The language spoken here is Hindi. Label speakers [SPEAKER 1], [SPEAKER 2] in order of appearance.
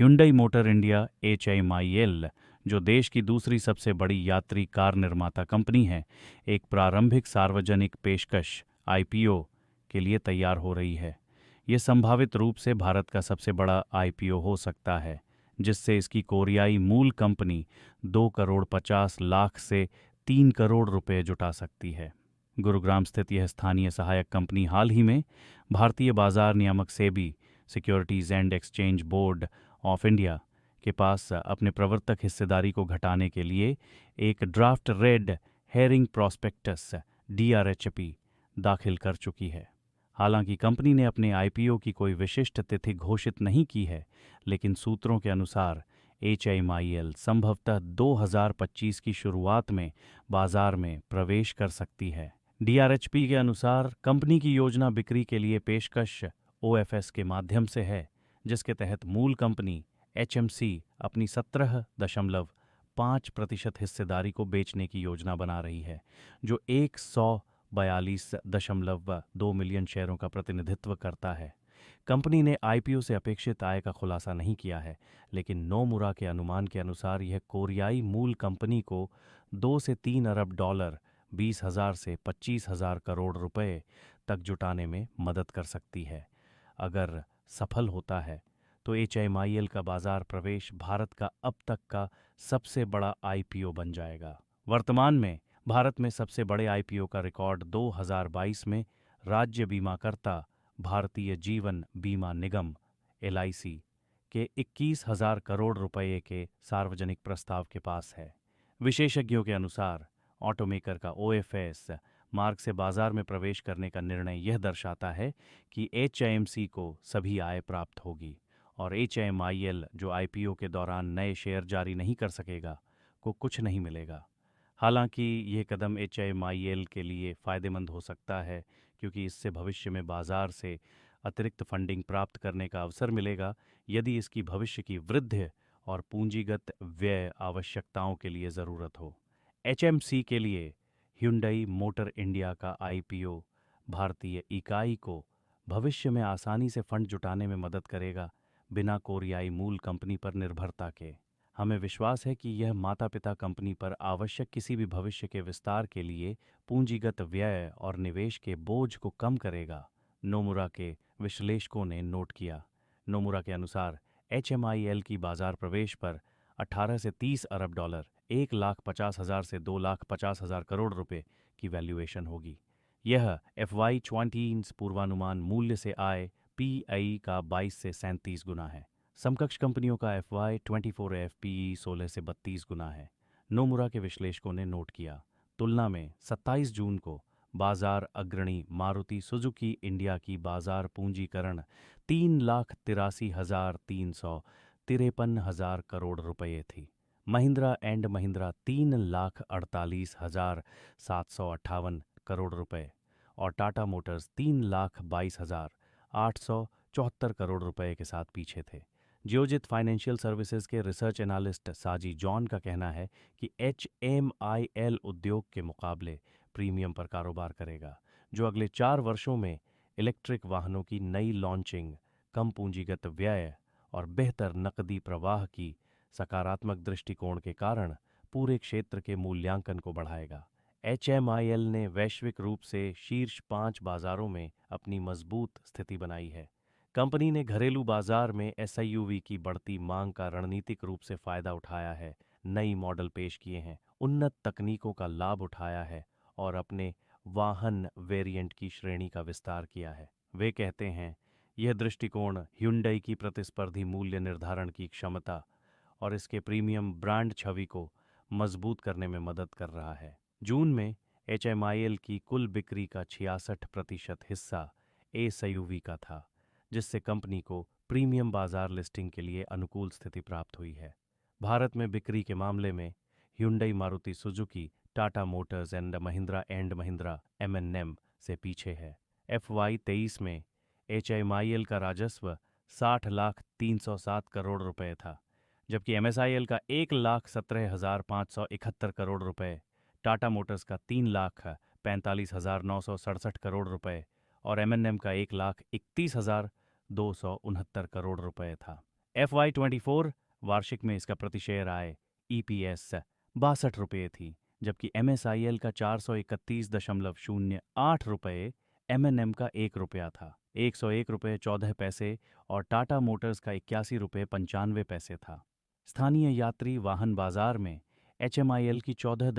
[SPEAKER 1] Hyundai मोटर इंडिया HMIL, जो देश की दूसरी सबसे बड़ी यात्री कार निर्माता कंपनी है, एक प्रारंभिक सार्वजनिक पेशकश IPO के लिए तैयार हो रही है। ये संभावित रूप से भारत का सबसे बड़ा IPO हो सकता है, जिससे इसकी कोरियाई मूल कंपनी 2,50,00,000 से 3 करोड़ रुपए जुटा सकती है। गुरुग्राम स्थित यह स्थानीय सहायक कंपनी हाल ही में भारतीय बाजार नियामक SEBI, securities and exchange board of India के पास अपने प्रवर्तक हिस्सेदारी को घटाने के लिए एक draft red herring prospectus DRHP दाखिल कर चुकी है। हालांकि कंपनी ने अपने IPO की कोई विशिष्ट तिथि घोषित नहीं की है, लेकिन सूत्रों के अनुसार HMIL संभवतः 2025 की शुरुआत में बाजार में प्रवेश कर सकती है। DRHP के अनुसार कंपनी की योजना बिक्री के लिए पेशकश OFS के माध्यम से है, जिसके तहत मूल कंपनी HMC अपनी 17.5% हिस्सेदारी को बेचने की योजना बना रही है, जो 142.2 मिलियन शेयरों का प्रतिनिधित्व करता है। कंपनी ने IPO से अपेक्षित आय का खुलासा नहीं किया है, लेकिन नोमुरा के अनुमान के अनुसार यह कोरियाई मूल कंपनी को 2 से 3 अरब डॉलर, 20,000 से 25,000 करोड़ रुपए तक जुटाने में मदद कर सकती है। अगर सफल होता है तो HMIL का बाजार प्रवेश भारत का अब तक का सबसे बड़ा IPO बन जाएगा। वर्तमान में भारत में सबसे बड़े IPO का रिकॉर्ड 2022 में राज्य बीमाकर्ता भारतीय जीवन बीमा निगम LIC के 21,000 करोड़ रुपए के सार्वजनिक प्रस्ताव के पास है। विशेषज्ञों के अनुसार ऑटोमेकर का OFS मार्ग से बाजार में प्रवेश करने का निर्णय यह दर्शाता है कि HMC को सभी आय प्राप्त होगी और HMIL, जो IPO के दौरान नए शेयर जारी नहीं कर सकेगा, को कुछ नहीं मिलेगा। हालांकि यह कदम HMIL के लिए फ़ायदेमंद हो सकता है, क्योंकि इससे भविष्य में बाजार से अतिरिक्त फंडिंग प्राप्त करने का अवसर मिलेगा यदि इसकी भविष्य की वृद्धि और पूंजीगत व्यय आवश्यकताओं के लिए ज़रूरत हो। HMC के लिए Hyundai मोटर इंडिया का IPO भारतीय इकाई को भविष्य में आसानी से फंड जुटाने में मदद करेगा, बिना कोरियाई मूल कंपनी पर निर्भरता के। हमें विश्वास है कि यह माता पिता कंपनी पर आवश्यक किसी भी भविष्य के विस्तार के लिए पूंजीगत व्यय और निवेश के बोझ को कम करेगा, नोमुरा के विश्लेषकों ने नोट किया। नोमुरा के अनुसार HMIL की बाजार प्रवेश पर 18 से 30 अरब डॉलर, 1,50,000 से 2,50,000 करोड़ रुपए की वैल्यूएशन होगी। यह FY20 पूर्वानुमान मूल्य से आय PI का 22 से 37 गुना है। समकक्ष कंपनियों का FY24 FPE 16 से 32 गुना है, नोमुरा के विश्लेषकों ने नोट किया। तुलना में 27 जून को बाजार अग्रणी मारुति सुजुकी इंडिया की बाजार पूंजीकरण 3,83,353 करोड़ रुपये थी। महिंद्रा एंड महिंद्रा 3,48,758 करोड़ रुपए और टाटा मोटर्स 3,22,874 करोड़ रुपए के साथ पीछे थे। जियोजित फाइनेंशियल सर्विसेज के रिसर्च एनालिस्ट साजी जॉन का कहना है कि HMIL उद्योग के मुकाबले प्रीमियम पर कारोबार करेगा, जो अगले 4 वर्षों में इलेक्ट्रिक वाहनों की नई लॉन्चिंग, कम पूंजीगत व्यय और बेहतर नकदी प्रवाह की सकारात्मक दृष्टिकोण के कारण पूरे क्षेत्र के मूल्यांकन को बढ़ाएगा। HMIL ने वैश्विक रूप से शीर्ष 5 बाजारों में अपनी मजबूत स्थिति बनाई है। कंपनी ने घरेलू बाजार में SUV की बढ़ती मांग का रणनीतिक रूप से फायदा उठाया है, नई मॉडल पेश किए हैं, उन्नत तकनीकों का लाभ उठाया है और अपने वाहन वेरिएंट की श्रेणी का विस्तार किया है। वे कहते हैं, यह दृष्टिकोण Hyundai की प्रतिस्पर्धी मूल्य निर्धारण की क्षमता और इसके प्रीमियम ब्रांड छवि को मजबूत करने में मदद कर रहा है। जून में HMIL की कुल बिक्री का 66% हिस्सा SUV का था, जिससे कंपनी को प्रीमियम बाजार लिस्टिंग के लिए अनुकूल स्थिति प्राप्त हुई है। भारत में बिक्री के मामले में Hyundai Maruti Suzuki, Tata Motors and Mahindra M&M से पीछे है। FY23 में HMIL का राजस्व 60,307 करोड़ रुपए था, जबकि MSIL का 1,17,571 करोड़ रुपए, टाटा मोटर्स का 3,45,967 करोड़ रुपए और M&M का 1,31,269 करोड़ रुपए था। FY24 वार्षिक में इसका प्रति शेयर आय EPS 62 रुपये थी, जबकि MSIL का 431.08 रुपये, M&M का 1 रुपया था, 101 रुपये 14 पैसे और टाटा मोटर्स का 81 रुपये 95 पैसे था। स्थानीय यात्री वाहन बाजार में HMIL की 14